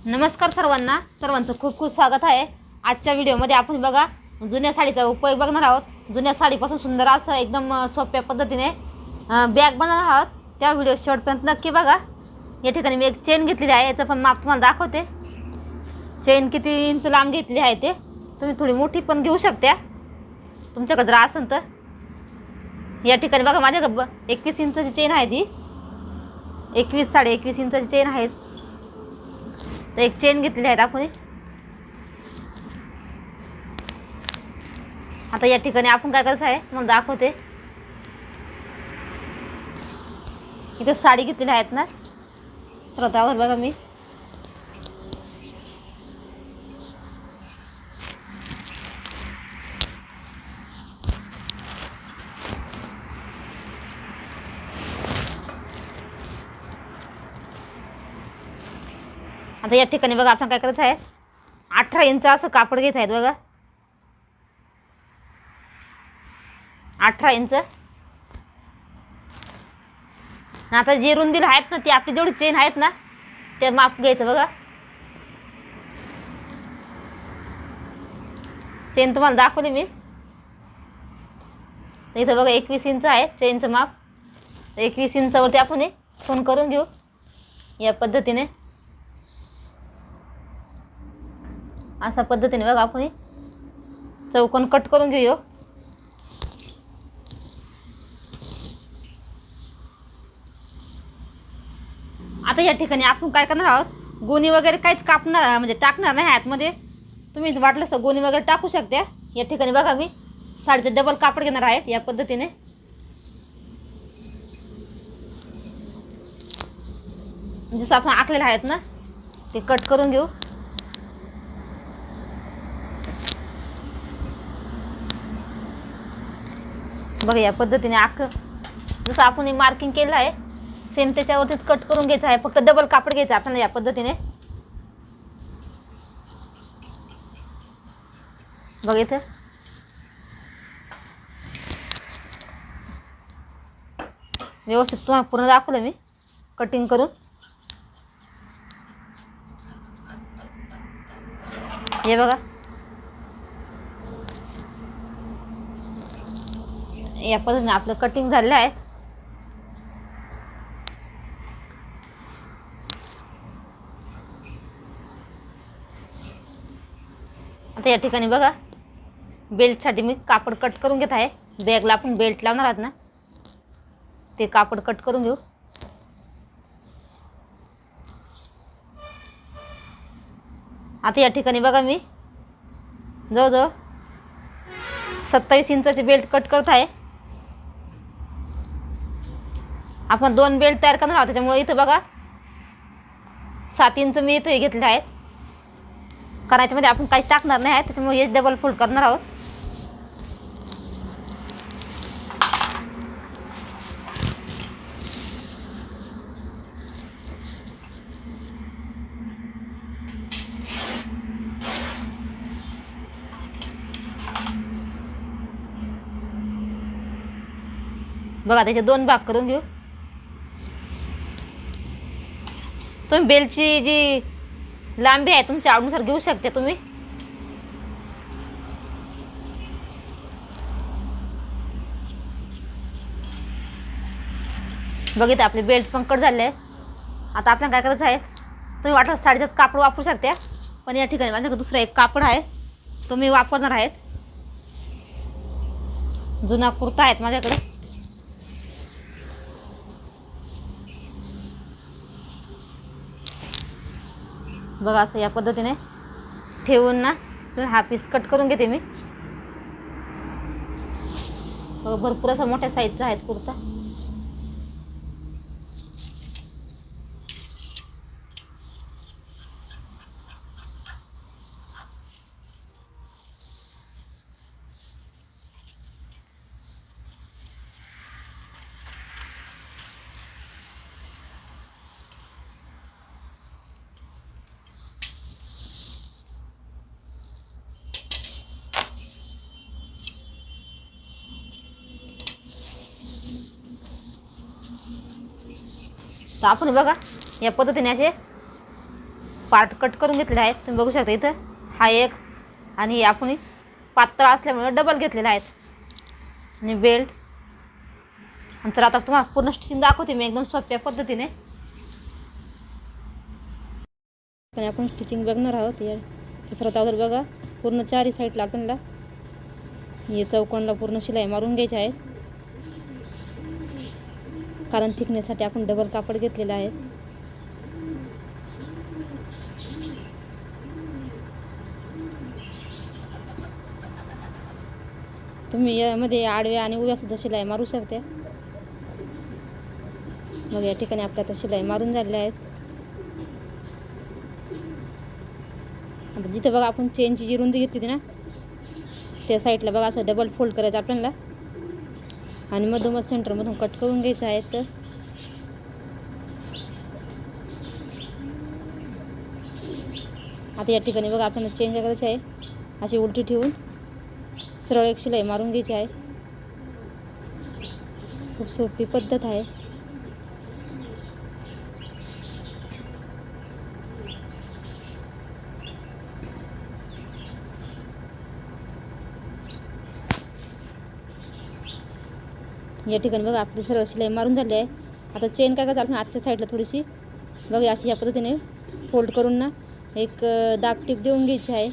नमस्कार सर्वांना, सर्वांचं खूप खूप स्वागत आहे. आजच्या व्हिडिओमध्ये आपण बघा जुन्या साडीचा उपयोग बघणार आहोत. जुन्या साडीपासून सुंदर असं एकदम सोप्या पद्धतीने बॅग बनवणार आहोत. त्या व्हिडिओ शेवटपर्यंत नक्की बघा. या ठिकाणी मी एक चेन घेतलेली आहे, याचं पण माप तुम्हाला दाखवते. चेन किती इंच लांब घेतली आहे ते तुम्ही थोडी मोठी पण घेऊ शकता तुमच्याकडे जर असेल तर. या ठिकाणी बघा माझ्याकडे 21 इंचाची चेन आहे, ती 21-21.5 इंचाची चेन आहे. तर एक चेन घेतलेली आहे आपण. आता या ठिकाणी आपण काय करायचं आहे तुम्हाला दाखवते. इथे साडी घेतलेली आहेत ना, तर त्यावर बघा मी आता या ठिकाणी बघा आपण काय करायचं आहे, 18 इंच असं कापड घ्यायचं आहे बघा. 18 इंच. आता जी रुंदीला आहेत ना, ती आपली जेवढी चेन आहेत ना ते माप घ्यायचं बघा. चेन तुम्हाला दाखवली मी. इथं बघा 21 इंच आहे चेनचं माप. 21 इंचावरती आपण हे फोन करून घेऊ या पद्धतीने. अशा पद्धतीने बघा आपण चौकोन कट करून घेऊ. आता या ठिकाणी आपण काय करणार आहोत, गोणी वगैरे काहीच कापणार म्हणजे टाकणार नाही आतमध्ये. तुम्ही वाटलं तर गोणी वगैरे टाकू शकता. या ठिकाणी बघा मी साडीचं डबल कापड घेणार आहे या पद्धतीने. जसं आपण आखलेलं आहेत ना ते कट करून घेऊ. बघा या पद्धतीने जसं आपण मार्किंग केलं आहे सेम त्याच्यावरतीच कट करून घ्यायचं आहे. फक्त डबल कापड घ्यायचं आपण या पद्धतीने. बघा इथं व्यवस्थित तुम्हाला पूर्ण दाखवलं मी कटिंग करून. हे बघा या पद्धतीने आपलं कटिंग झालेलं आहे. आता या ठिकाणी बघा बेल्टसाठी मी कापड कट करून घेत आहे. बॅगला आपण बेल्ट लावणार आहात ना ते कापड कट करून घेऊ. आता या ठिकाणी बघा मी जवळजवळ 27 इंचाची बेल्ट कट करत आहे. आपण 2 बेल्ट तयार करणार आहोत, त्याच्यामुळे इथं बघा 7 इंच मी इथं घेतले आहेत. करायच्यामध्ये आपण काहीच टाकणार नाही आहे, त्याच्यामुळे हे डबल फोल्ड करणार आहोत. बघा त्याचे 2 भाग करून घेऊ. तुम्ही बेल्टची जी लांबी आहे तुमच्या आवडीनुसार घेऊ शकता तुम्ही. बघितलं आपले बेल्ट पण कट झाले आहे. आता आपल्याला काय करायचं आहे, तुम्ही वाटलं साडीचं कापड वापरू शकता, पण या ठिकाणी माझ्याकडे दुसरा एक कापड आहे तो मी वापरणार आहे. जुना कुर्ता आहेत माझ्याकडे. बघा असं या पद्धतीने ठेवून ना हा पीस कट करून घेते मी. बघा भरपूर असा मोठ्या साईजचा आहे कुर्ता. तर आपण बघा या पद्धतीने असे पार्ट कट करून घेतलेले आहेत. तुम्ही बघू शकता इथं हा एक आणि आपण पातळ असल्यामुळे डबल घेतलेले आहेत आणि बेल्ट. तर आता तुम्हाला पूर्ण स्टिचिंग दाखवते मी एकदम सोप्या पद्धतीने. आपण स्टिचिंग बघणार आहोत. या सर्वात अगोदर बघा पूर्ण चारही साईडला आपल्याला हे चौकोनला पूर्ण शिलाई मारून घ्यायची आहे, कारण थिकनेससाठी आपण डबल कापड घेतलेलं आहे. तुम्ही यामध्ये आडव्या आणि उभ्या सुद्धा शिलाई मारू शकता. मग या ठिकाणी आपल्या आता शिलाई मारून झालेल्या आहेत. आता जिथे बघा आपण चेनची जी रुंदी घेतली होती ना, त्या साईडला बघा असं डबल फोल्ड करायचं आपल्याला आणि मधोमध सेंटरमधून कट करून घ्यायचं आहे. तर आता या ठिकाणी बघा आपल्याला चेंज करायचं आहे. अशी उलटी ठेवून सरळ एक शिलाई मारून घ्यायची आहे. खूप सोपी पद्धत आहे. या ठिकाणी बघा आपली सरळ शिलाई मारून झाली आहे. आता चेन काय करायचं आपण आजच्या साईडला थोडीशी बघा अशी या पद्धतीने फोल्ड करून ना एक दाब टीप देऊन घ्यायची आहे.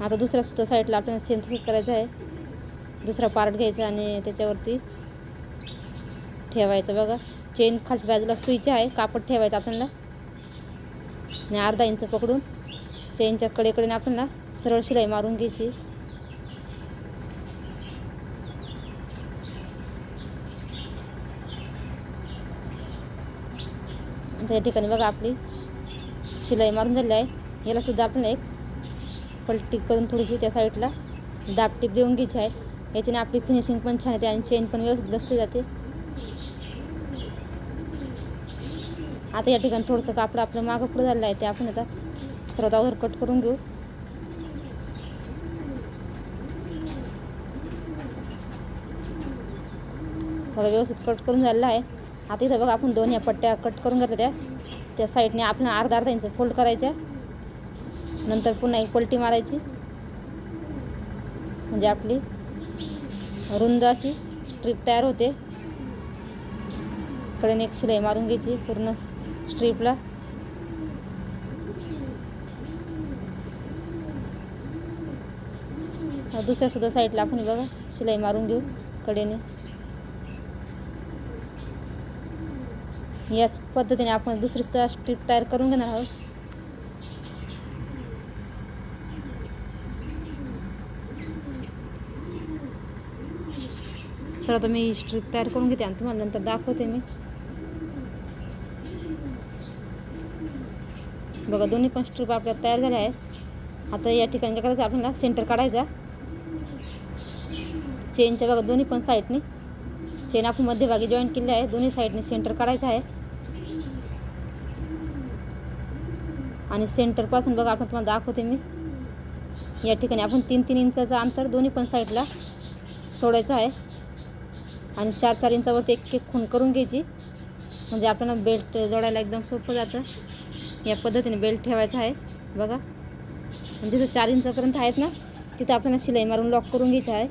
आता दुसऱ्या सुद्धा साईडला आपल्याला सेम तसंच करायचं आहे. दुसरा पार्ट घ्यायचा आणि त्याच्यावरती ठेवायचं. बघा चेन खालच्या बाजूला सुईची आहे, कापड ठेवायचं आपल्याला आणि अर्धा इंच पकडून चेनच्या कडेकडे आपल्याला सरळ शिलाई मारून घ्यायची. आता या ठिकाणी बघा आपली शिलाई मारून झाली आहे. याला सुद्धा आपल्याला एक पलटी करून थोडीशी त्या साईडला दाब टीप देऊन घ्यायची आहे. याच्याने आपली फिनिशिंग पण छान येते आणि चेन पण व्यवस्थित बसली जाते. आता या ठिकाणी थोडंसं कापड आपलं मागं पुढं झालेलं आहे, ते आपण आता सर्वात अगोदर कट करून घेऊ. बघा व्यवस्थित कट करून झालेलं आहे. आता इथं बघा आपण दोन या पट्ट्या कट करून घेतल्या, त्या साईडने आपण अर्धा इंच फोल्ड करायच्या, नंतर पुन्हा एक पलटी मारायची म्हणजे आपली रुंद अशी स्ट्रीप तयार होते. कडेने एक शिलाई मारून घ्यायची पूर्ण स्ट्रीपला. दुसऱ्या सुद्धा साईडला आपण बघा शिलाई मारून घेऊ कडेने. याच पद्धतीने आपण दुसरी सुद्धा स्ट्रीप तयार करून घेणार आहोत. चला आता मी स्ट्रीप तयार करून घेते आणि तुम्हाला नंतर दाखवते मी. बघा दोन्ही पण स्ट्रीप आपल्या तयार झाल्या आहेत. आता या ठिकाणी काय करायचं आपल्याला सेंटर काढायचा. चेनच्या बघा दोन्ही पण साईडने चेन आपण मध्यभागी जॉईंट केली आहे, दोन्ही साईडने सेंटर काढायचं आहे आणि सेंटरपासून बघा आपण तुम्हाला दाखवते मी. या ठिकाणी आपण 3-3 इंचाचं अंतर दोन्ही पण साईडला सोडायचं आहे आणि 4-4 इंचावरती एक एक खूण करून घ्यायची म्हणजे आपल्याला बेल्ट जोडायला एकदम सोपं जातं. या पद्धतीने बेल्ट ठेवायचा आहे. बघा म्हणजे जिथं 4 इंचापर्यंत आहेत ना तिथं आपल्याला शिलाई मारून लॉक करून घ्यायचं आहे.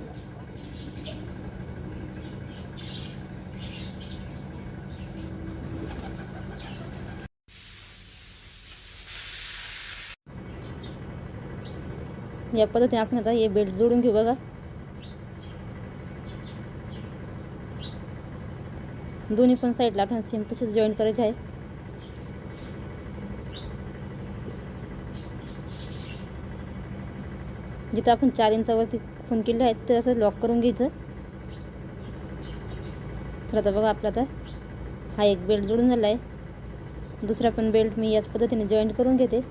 या पद्धतीने आपण आता हे बेल्ट जोडून घेऊ. बघा दोन्ही पण साईडला आपल्याला सेम तसेच जॉईंट करायचे आहे. जिथं आपण 4 इंचावरती खूण केले आहे तिथे असं लॉक करून घ्यायचं. तर आता बघा आपला आता हा एक बेल्ट जोडून झाला आहे. दुसरा पण बेल्ट मी याच पद्धतीने जॉईंट करून घेते.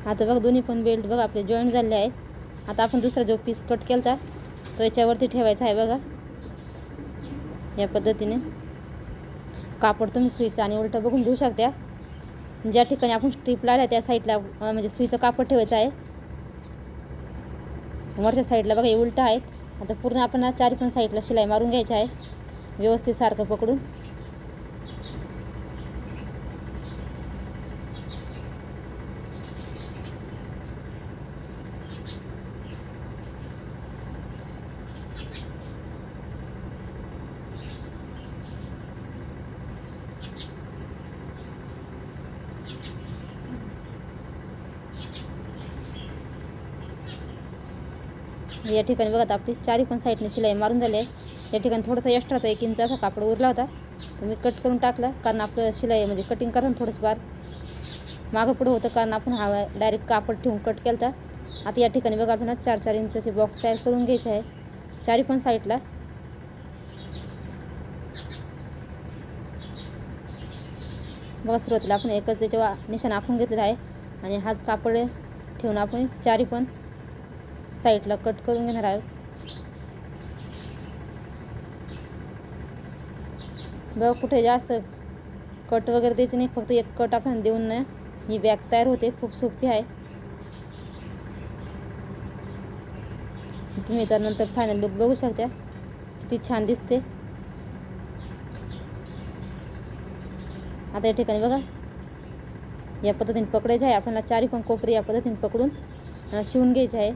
आता बघा दोन्ही पण बेल्ट बघा आपले जॉईंट झाले आहे. आता आपण दुसरा जो पीस कट केला तो याच्यावरती ठेवायचा आहे बघा. या पद्धतीने कापड तुम्ही सुईचं आणि उलटं बघून घेऊ शकता. ज्या ठिकाणी आपण स्ट्रीप लावल्या त्या साईडला म्हणजे सुईचं कापड ठेवायचं आहे. वरच्या साईडला बघा हे उलटं आहेत. आता पूर्ण आपण चारी पण साईडला शिलाई मारून घ्यायची आहे व्यवस्थित सारखं पकडून. या ठिकाणी बघा आपली चारी पण साईडने शिलाई मारून झाली आहे. या ठिकाणी थोडासा एक्स्ट्राचा 1 इंच असा कापड उरला होता तो मी कट करून टाकला, कारण आपलं शिलाई म्हणजे कटिंग करताना थोडंसं बार मागं पुढं होतं, कारण आपण हा डायरेक्ट कापड ठेवून कट केला होता. आता या ठिकाणी बघा आपण 4-4 इंचाचे बॉक्स तयार करून घ्यायचे आहे चारी पण साईडला. बघा सुरुवातीला आपण एकच याच्या निशाण आखून घेतलेला आहे आणि हाच कापड ठेवून आपण चारी पण साईडला कट करून घेणार आहोत. बघा कुठे जास्त कट वगैरे द्यायचं नाही, फक्त एक कट आपण देऊन ना ही बॅग तयार होते. खूप सोपी आहे. तुम्ही त्यानंतर फायनल लुक बघू शकता किती छान दिसते. आता या ठिकाणी बघा या पद्धतीने पकडायचं आहे आपल्याला. चारी पण कोपरे या पद्धतीने पकडून शिवून घ्यायचे आहे.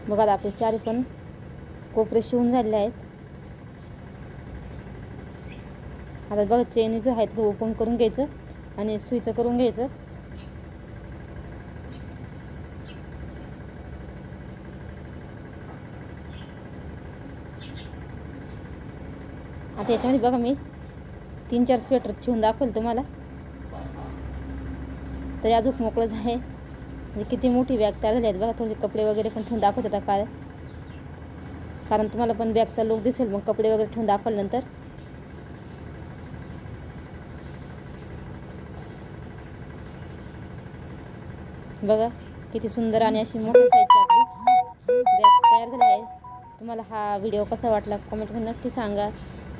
बघा आपले चारी पण कोपरे शिवून झालेले आहेत. आता बघा चेनीचं आहे ते ओपन करून घ्यायचं आणि सुईचं करून घ्यायचं. आता याच्यामध्ये बघा मी 3-4 स्वेटर शिवून दाखवलं तुम्हाला, तरी अजून मोकळंच आहे. म्हणजे किती मोठी बॅग तयार झाली आहे बघा. थोडेसे कपडे वगैरे पण ठेवून दाखवत होता काय, कारण तुम्हाला पण बॅगचा लुक दिसेल मग कपडे वगैरे ठेवून दाखवल्यानंतर. बघा किती सुंदर आणि अशी मोठी साईजची आपली बॅग तयार झाली आहे. तुम्हाला हा व्हिडिओ कसा वाटला कमेंटमध्ये नक्की सांगा.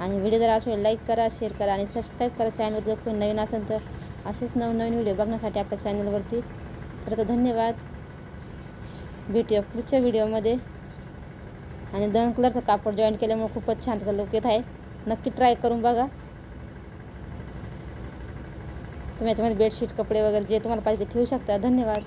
आणि व्हिडिओ जर असेल लाईक करा, शेअर करा आणि सबस्क्राईब करा. चॅनलवर जर कोणी नवीन असेल तर असेच नवनवीन व्हिडिओ बघण्यासाठी आपल्या चॅनलवरती. तर धन्यवाद. भेटूया पुढच्या व्हिडिओमध्ये. आणि 2 कलरचं कापड जॉईन केल्यामुळे खूपच छान त्याचा लुक येत आहे. नक्की ट्राय करून बघा. तुम्ही याच्यामध्ये बेडशीट कपडे वगैरे जे तुम्हाला पाहिजे ते ठेवू शकता. धन्यवाद.